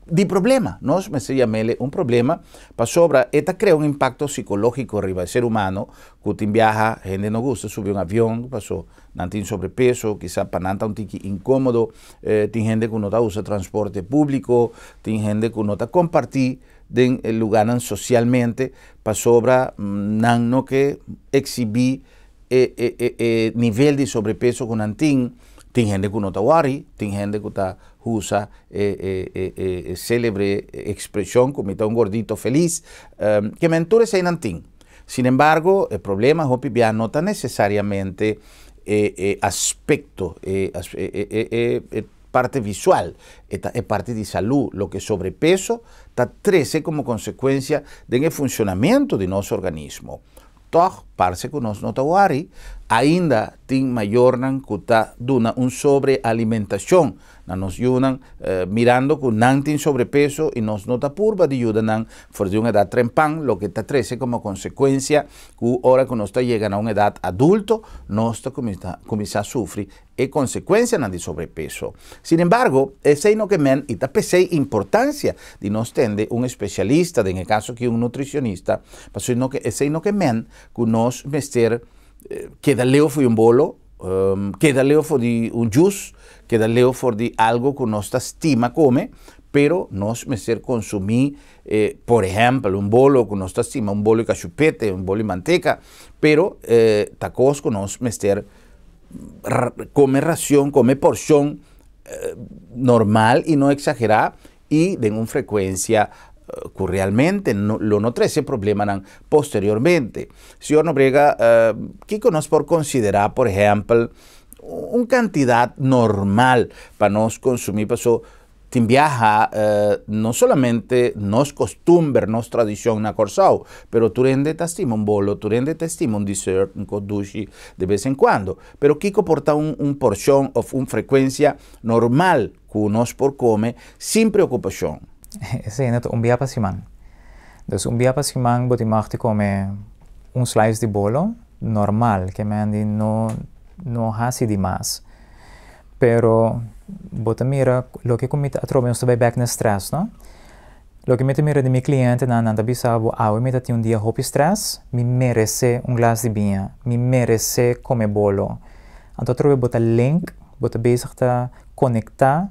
de problema. Nós me chamamos um problema para sobra, eta crea um impacto psicológico arriba do ser humano, que tem viaja, gente não gosta subir um avião, passou, não tem sobrepeso, quizá para não estar um tique incômodo, tem gente que não usa transporte público, tem gente que não compartir em lugar socialmente, para sobra, não que exibir nível de sobrepeso que não tem gente que não está worry, tem gente que usa célebre expressão como está um gordito feliz, que mentores aí não tem. Sin embargo, o problema não está necessariamente aspecto, parte visual, é parte de saúde, lo que sobrepeso está trece como consequência do funcionamento de nosso organismo. Toch, parece que nós não estamos ainda tem maior que está dando uma sobrealimentação. Nós estamos mirando que não tem sobrepeso e nós não estamos por de ajuda por de uma idade trempan, lo que está trece como consequência que hora que nós estamos chegando a uma idade adulto, nós começamos a sofrer e consequência de sobrepeso. Sin embargo, esse não que men e está pensei importância de nós ter um especialista, no caso que um nutricionista, mas esse não que men que nós mester queda leo foi um bolo, queda leo foi de um juice, queda leo foi de algo que nossa estima come, pero nós mester consumir, por exemplo, um bolo que nossa estima, um bolo de cachupete, um bolo de manteca, pero tacos que nós mester come ração, come porção normal e não exagerar e de uma frequência que realmente não traz esse problema posteriormente. Senhor Nóbrega, que nós por considerar, por exemplo, uma quantidade normal para nós consumir, para tem viaja não somente nos costumbres, nos tradição na Corsau, pero tu rende te estima um bolo, tu rende te estima um dessert, um coduche de vez em quando. Pero Kiko porta porção ou uma frequência normal que nós por come sem preocupação. Sim, um dia para semana. Então, um dia para semana, você pode comer um slice de bolo normal, que não hace demais. Pero, você mira, o que comita atrove nos vai back na stress, não? O que me mira de meu cliente, não bisabo, me tem um dia hope stress, me merece um glass de vinho, me merece comer bolo. Então, trove você link, você bezig te conectar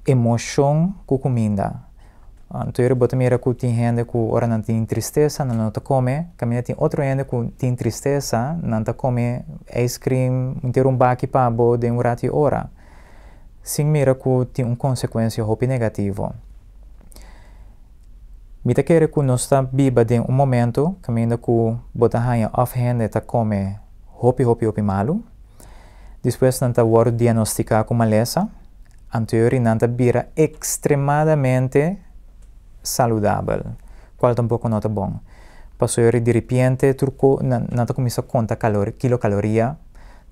emoção com comida. Então, eu boto mira que tem gente que ora não tem tristeza, não te come, caminha tem outro gente que tem tristeza, não te come ice cream, ter baque para bo de rato hora. Sim, mira que tem consequência hope negativo. Me te quer que nós está viva de momento, caminha que bota hanha off-hand te come hope malo. Depois não te word diagnosticar com maleza. Anterior não te vira extremadamente saudável, qual tampouco não é bom. Passou eu de repente, turco, nada começa a contar quilocaloria,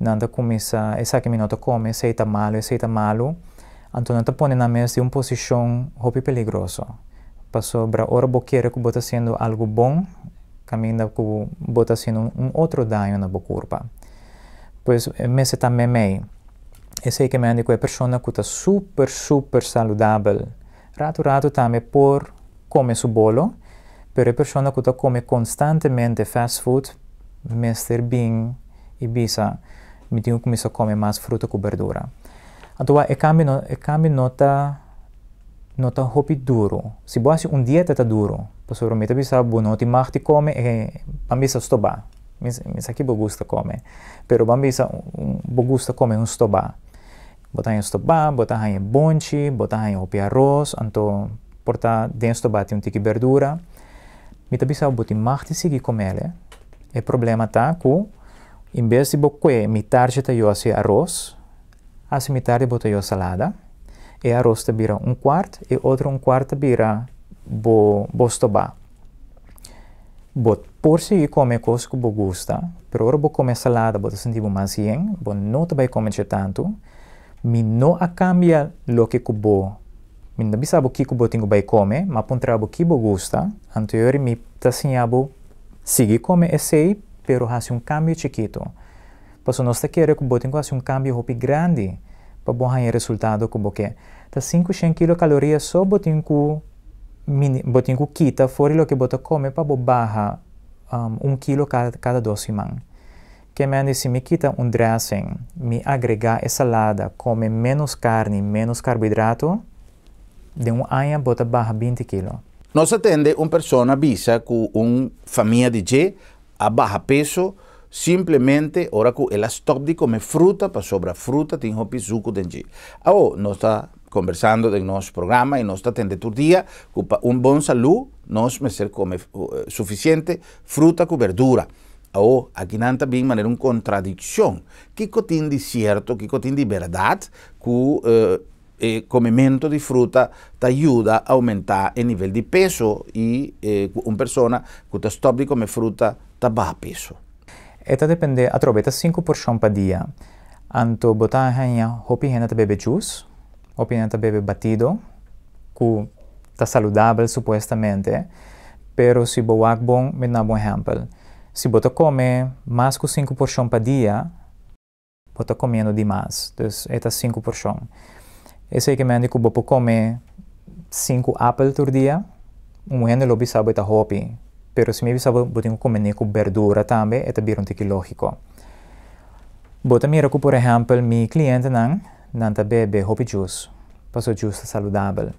nada começa, essa que me nota come, aceita malo, então nada põe na mesa de uma posição muito perigosa. Passou para hora boqueira que bota sendo algo bom, caminha que bota sendo outro dano na boa curva. Pois, mesa também meio. Esse que me anda com a pessoa que está super saudável. Rato também por comer su bolo, pero a pessoa que come constantemente fast food, Mr. Bean e bisa, me tenho que começar a comer mais fruta com verdura. Então, o cambio nota hopi duro. Se você dieta tá duro, pessoa me bisa não te marti come e bambisa stoba. Mas aqui eu gosto comer, pero bambisa eu gosto comer stoba. Botar em stoba, botar em bonchi, botar em hopi arroz, então porta dentro bate tique verdura. Me bisa botar marti seguir comer. O problema tá que em vez de botar metade tá eu assim arroz, assim metade botar eu salada. E arroz vira quarto e outro quarto vira bo stoba. Por seguir comer coisas que eu gosto, pero agora vou comer salada, vou sentir mais bem, vou não vai comer tanto, me não a cambia lo que eu vou. Me não sabe o que eu tenho que comer, mas apontar o que eu gosto, então eu me tasinhabo seguir comer esse, pero fazer cambio chiquito. Pois nós queremos que eu tenho que fazer cambio grande para bom ter resultado que eu quero. Tá 500 kilocalorias só eu tenho que quitar fora o que eu come para baixar 1 quilo cada 2 semanas. Que me se me quita dressing, me agregar essa salada, come menos carne, menos carboidrato, de ano bota barra 20 quilos. Nós atende uma pessoa bisa com uma família de a baixo peso, simplesmente ora que ela stop de comer fruta, para sobrar fruta, tem hopi suco dentro. Agora, nós está conversando no nosso programa e nós está atendendo todo dia, com bom saúde, nós precisamos comer suficiente fruta com verdura. Agora, aqui não está bem maneira uma contradição. Que tem de certo, que tem de verdade, que o comimento de fruta te ajuda a aumentar o nível de peso e uma pessoa que está stop de comer fruta está baixo peso. Eta depende, atroveta 5 porções por dia. Anto botar hanha hopi hena ta bebe juice, hopi hena ta bebe batido, que está saudável supostamente, pero se boak bom, me dá bom exemplo. Se bota come mais que 5 porções por dia, bota comendo demais. Então, eta 5 porções. Esse é que me indica que bopo come 5 apple por dia, gente lo bisa bota hopi. Pero se me bisa botinho comer com verdura também, é também tique lógico. Bota mira que, por exemplo, mi cliente não bebe hopi juice, passo juice saudável.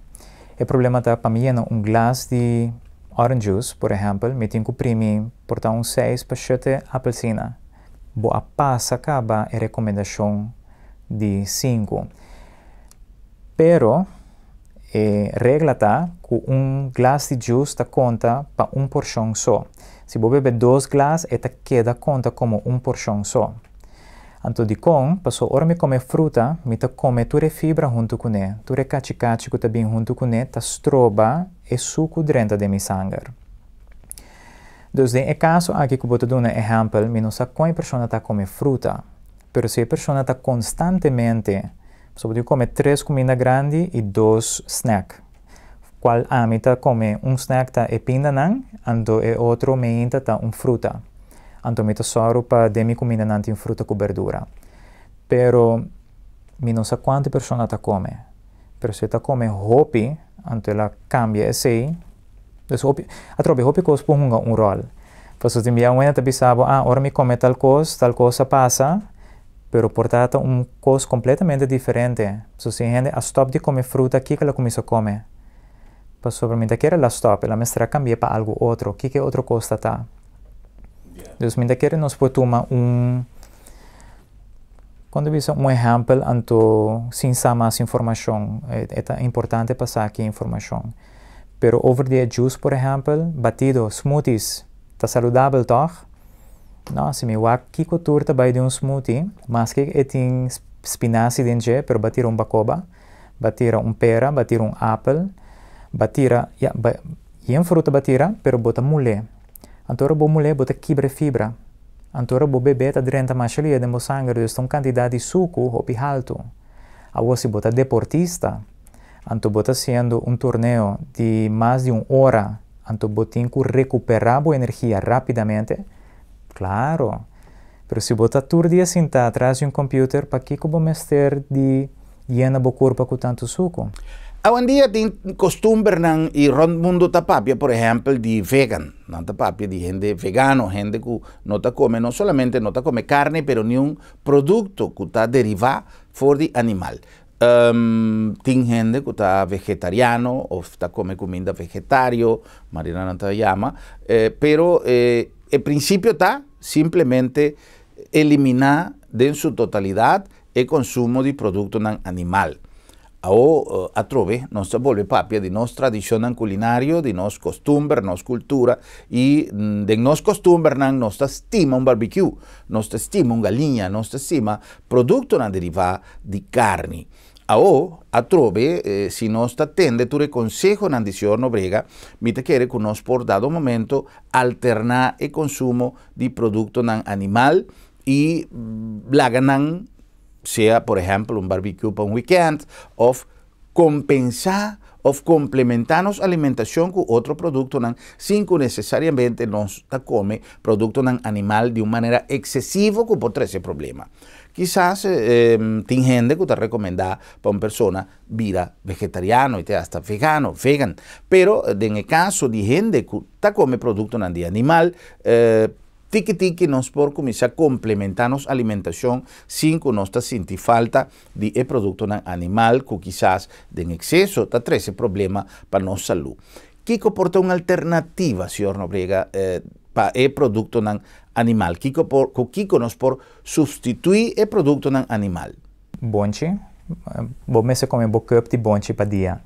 O problema tá para mim glass de orange juice, por exemplo, me tenho que primi portar 6 para 7 apelsina. Boa passa acaba a recomendação de 5. Pero regra tá que glass de juice ta conta para porção só. Se você beber 2 glasses, esta queda conta como porção só. Então, de com, passou hora me comer fruta, me ta come ture fibra junto com ele, ture cachi-cachi que também junto com ele, ta stroba e suco dentro de mi sangue. Então, em caso aqui que eu vou dar um exemplo, me não sei qual pessoa ta come fruta, pero se a pessoa ta constantemente sobre comer 3 comidas grandes e 2 snacks. Qual a mim come snack tá pinda não, então e outro me tá fruta. Então me só para de mi comida não tem fruta com verdura. Pero me não sei quantas pessoas tá come. Pero se tá come hopi, então ela cambia esse. Então hopi, atrobe hopi cos por rol. Pois se me alguém tá pensando, ora me come tal coisa passa. Pero portanto coisa completamente diferente. Se a gente stop de comer fruta, o que ela começa a comer? Para sobremesa quer ela stop, ela mestra cambia para algo outro. O que outra coisa está? Então, se quer nós podemos quando visa exemplo, anto sem mais informação, é importante passar aqui informação. Pero over the juice, por exemplo, batido, smoothies, está saudável, toch? Não, se me wak kiko turta by de smoothie, mas que tem spinaci dentro, pero batira bacoba, batira pera, batira apple, batira, fruta batira, pero bota mule. Antora bo mulher bota quebra fibra. Antora bo bebê tá drenta machalia de mo sangue, dus tem quantidade de suco hopi alto. A você bota deportista, anto bota sendo torneio de mais de 1 hora, anto botin que recuperar a energia rapidamente. Claro. Pero se bota todo dia sentar atrás de computer, para que como mester de llena bo corpo com tanto suco? Hoy en día tem costumbre nan y rond mundo tapapia, por ejemplo, de vegan, nan tapapia de gente vegano, gente que no ta come, no solamente no ta come carne, pero ni un producto que ta deriva for de animal. Tem gente que está vegetariano o está come comida vegetario, Marina no te llama, pero el principio está simplemente eliminar de su totalidad el consumo de producto animal. O a trove nostra vuelve papia de nos tradición culinario, de nos costumbre, nos cultura y de nos costumbre nostra estima un barbecue, nostra estima un galinha, nostra estima producto derivado de carne. A trove, si nos tende tu consejo nan diciorno brega, mi te quiere que nos por dado momento alternar el consumo de producto animal y laganan sea, por ejemplo, un barbecue para un weekend, o compensar o complementarnos alimentación con otro producto sin que necesariamente nos come producto animal de una manera excesiva que por ese problema. Quizás tem gente que te recomenda para una persona vida vegetariano y te hasta vegan, pero en el caso de gente que te come producto de animal, tiki nos por comenzar a complementarnos alimentación sin que nos sienta falta de producto animal que quizás en exceso te trae ese problema para nuestra salud. ¿Qué comporta una alternativa, señor Nobrega, para el producto animal? ¿Qué nos por sustituir el producto animal? Bonchi. Vos se come bo cup de bonchi para dia.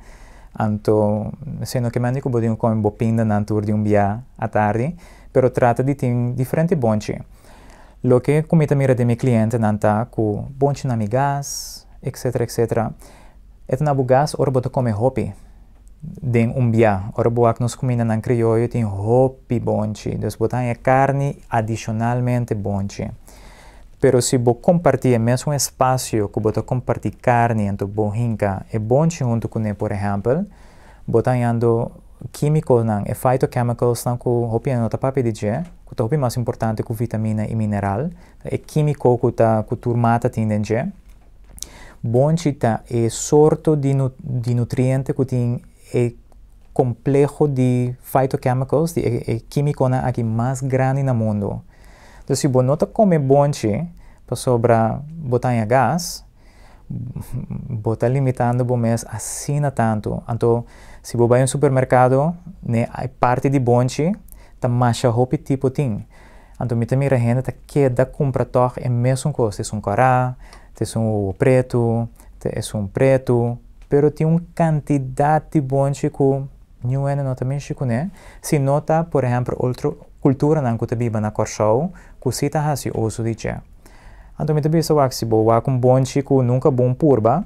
Anto, sendo que manico bodinho come bo pinda na tour de dia à tarde, pero trata de ter diferente bonchi. Lo que comita mira de mi cliente nanta com bonchi na migas, etc, etc. Et na bugas ora bota come hopi. Den dia, ora boak nos comida na criollo tem hopi bonchi. Dus botan é carne adicionalmente bonchi. Pero se bo compartir o mesmo espaço que bota compartir carne entre bo hinca e bonchi junto com ele, por exemplo, botan ando químicos e phytochemicals que hopi no tapapi de je, que hopi mais importante que vitamina e mineral, é químico que turmata tem je. Bonchi ta é sorto de nutriente que tem é complexo de phytochemicals, é químico na aqui mais grande no mundo. Então se você não come bonchi para sobra botar em gás, botar limitando o mês assim tanto. Então se você vai no supermercado, né, a parte de bonchi tá mais hopi tipo tem. Então me também a gente tá queda compra toch é mesmo coisa, é cará, é preto, é preto, pero tem uma quantidade de bonchi que não é não também chico, né? Se nota, por exemplo, outra cultura não que te vive na Corchou, que se tá assim uso de je. Então me também só se boa com bonchi que nunca bom purba.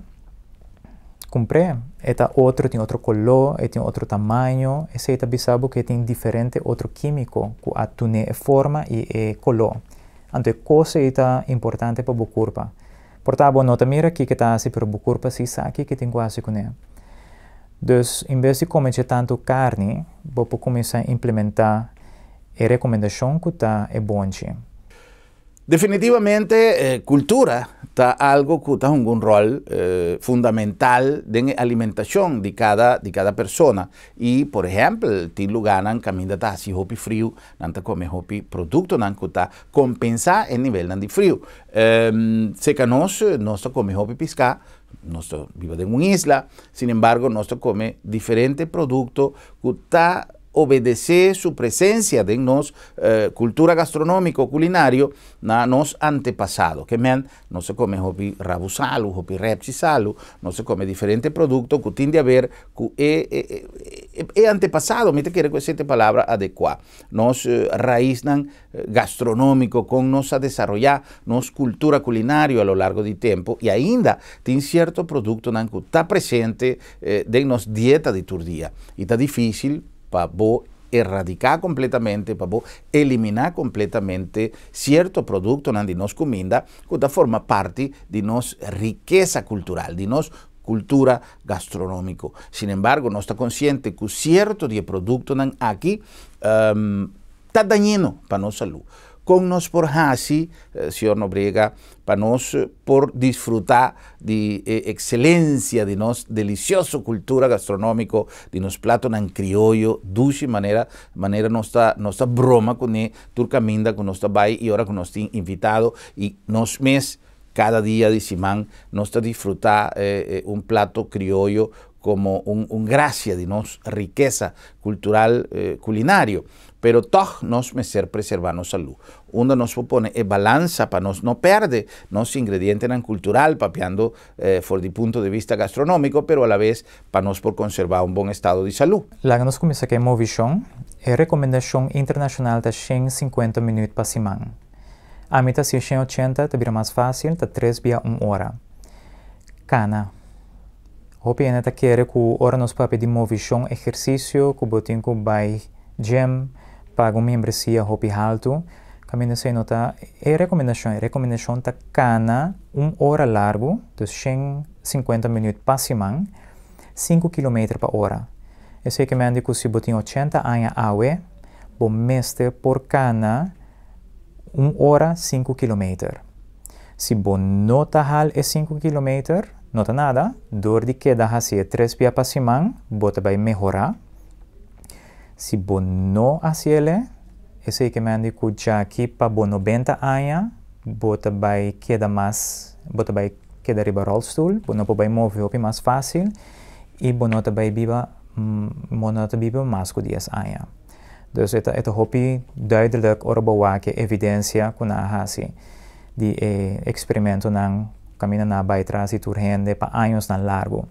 Comprei, eta outro tem outro color, tem outro tamanho, esse eta bisabo que tem diferente outro químico que atune forma e color. Então coisa eta importante para o corpo. Portanto, nota mira aqui que está assim para o corpo se sabe que tem quase com ele. Dus, em vez de comer tanto carne, vou começar a implementar a recomendação que está é bonchi. Definitivamente, cultura está algo que está un rol fundamental en la alimentación de cada persona. Y, por ejemplo, tiene lugar en camino de así hopi frío, nanta come hopi producto nan que está compensa el nivel de frío. Se que nos come hopi pesca, nos vive en una isla, sin embargo, nos come diferentes productos que está obedecer su presencia de nos cultura gastronómico culinario na nos antepasado que no se come hopi rabusalu, hopi repsisalu, no se come diferentes productos que tiende a ver que antepasado, me te quiere que esta palabra adecuada, nos raíz gastronómico con nos a desarrollar nos cultura culinario a lo largo del tiempo y ainda tiene cierto producto que está presente de nos dieta de tu día y está difícil para erradicar completamente, para eliminar completamente cierto producto de nos comida que forma parte de nos riqueza cultural, de nos cultura gastronómica. Sin embargo, no está consciente que cierto de producto aquí está dañino para nuestra salud. Con nos por así, señor Nobrega, para nos por disfrutar de excelencia de nos delicioso cultura gastronómico, de nos platos en criollo, dulce manera nuestra broma con turcaminda, con nuestra bay y ahora con nuestro invitado y nos mes cada día de semana nos disfrutar un plato criollo como un gracia de nos riqueza cultural culinario. Pero todos nos meser preservar nuestra salud. Uno nos propone balanza para nos no perder los ingredientes cultural, papeando por el punto de vista gastronómico, pero a la vez para nos por conservar un buen estado de salud. La que nos comienza que Movision es recomendación internacional de 150 minutos para semana. A mí está 180, te vira más fácil, está 3 días 1 hora. Cana. Hopi en esta quiere que ahora nos pape de Movision ejercicio, que botin que vai gym, paga uma membresia Hopi alto. Caminho se nota recomendação ta cana 1 hora largo, dus 150 minutos para semana, 5 km por hora. Esse é que me indica se botin 80 anos awe, bom mestre por cana 1 hora 5 km. Se bom nota hal é 5 km, nota nada, dor de queda hacia 3 dias para semana, bota vai melhorar. Se bom não hacia esse que me indica já aqui para bom 90 anos, bota vai queda mais, bota vai queda riba rolstoel, bom não vai mover mais fácil e bom nota vai viva mais que 10 anos. Dus het hopi duidelijk orbawa que evidencia kuna hasi di experimento nang camina na baitras y turgende pa años na largo.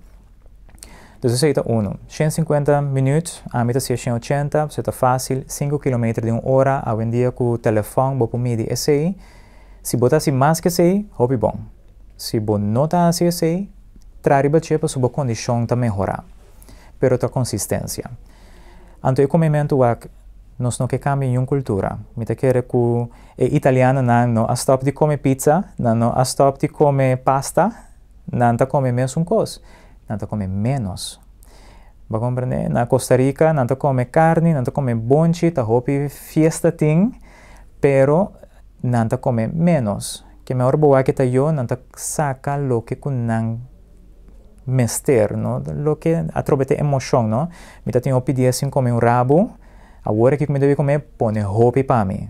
Dus isso é 1. 150 minutos, a meta 180, isso é fácil, 5 km de 1 hora, a um dia com o telefone, vou medir esse aí. Se botar mais que esse aí, hopi bom. Se bom não tá assim esse aí, trari bache para sua condição também melhorar. Pero a consistência. Então, o comimento nós não queremos nenhuma cultura. Me te quer que italiano não a stop de comer pizza, não a stop de comer pasta, não tá comer mesmo coisa, não tá comer menos. Vai compreender? Na Costa Rica não tá comer carne, não tá comer bonche, tá hopi fiesta ting, pero não tá comer menos. Que melhor boa que tá eu, não tá saca lo que não mester, no? Lo que atrovete emoção, no? Me tá tem hopi dia assim comer rabo. Agora que me deve comer, põe hopi para mim.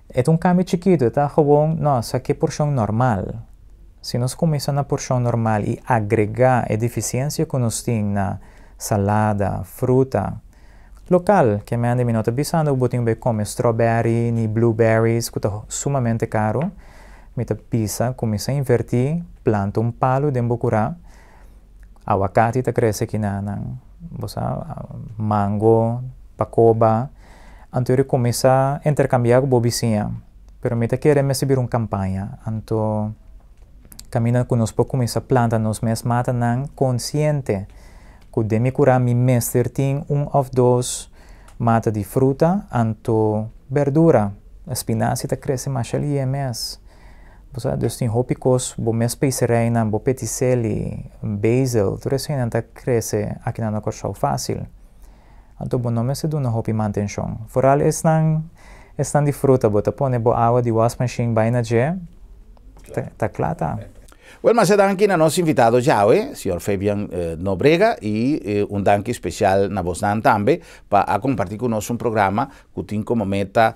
É cambio chiquito, tá bom? Nossa, que porção normal. Se nós começamos na porção normal e agregar a deficiência que nós temos na salada, fruta, local, que me anda minota bisando, eu botinho bem comer strawberry, ni blueberries, que está sumamente caro. Me tá pisa, começa a invertir, planta palo de embocura, aguacate tá cresce aqui na mango, pacoba, então eu começar a intercambiar com a vizinha. Pero me quer receber uma campanha, então camina conosco começa a plantar nos mes mata não consciente que de me curar mi mestre tem ou 2 mata de fruta, então verdura, espinacea tá cresce mais ali é mes. Você dus tem hopicos, bo mes peicereina, bo peticeli, basil, tudo isso ainda cresce aqui na nossa fácil. Então, bom nome se duna hopi mantenção. Foral estão de fruta, bota põe bo água de wash machine vai na je, tá claro. Well, mas danke na nosso invitado já, senhor Fabian Nobrega, e danke especial na Bosnan também, para compartilhar conosco programa que tem como meta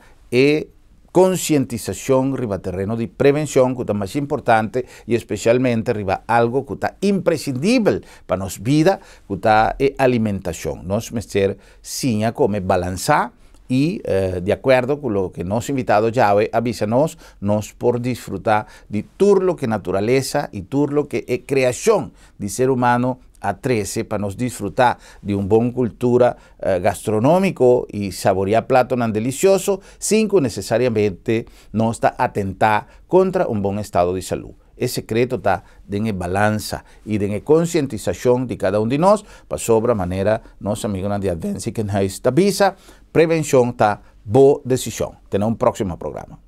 conscientização riba terreno de prevenção, que é mais importante, e especialmente riba algo que é imprescindível para nossa vida, que é alimentação. Nós mestre sim como balançar e, de acordo com o que nosso invitado já avisa-nos, nós por desfrutar de tudo o que é natureza e tudo o que é criação de ser humano a 13 para nos disfrutar de uma boa cultura gastronômica e saborear plato não delicioso, sem que necessariamente nos está atentar contra um bom estado de saúde. El secreto está en balanza y en concientización de cada uno de nosotros para sobre manera nos amigos de Adventist que nos visa prevención está boa decisión. Tenemos un próximo programa.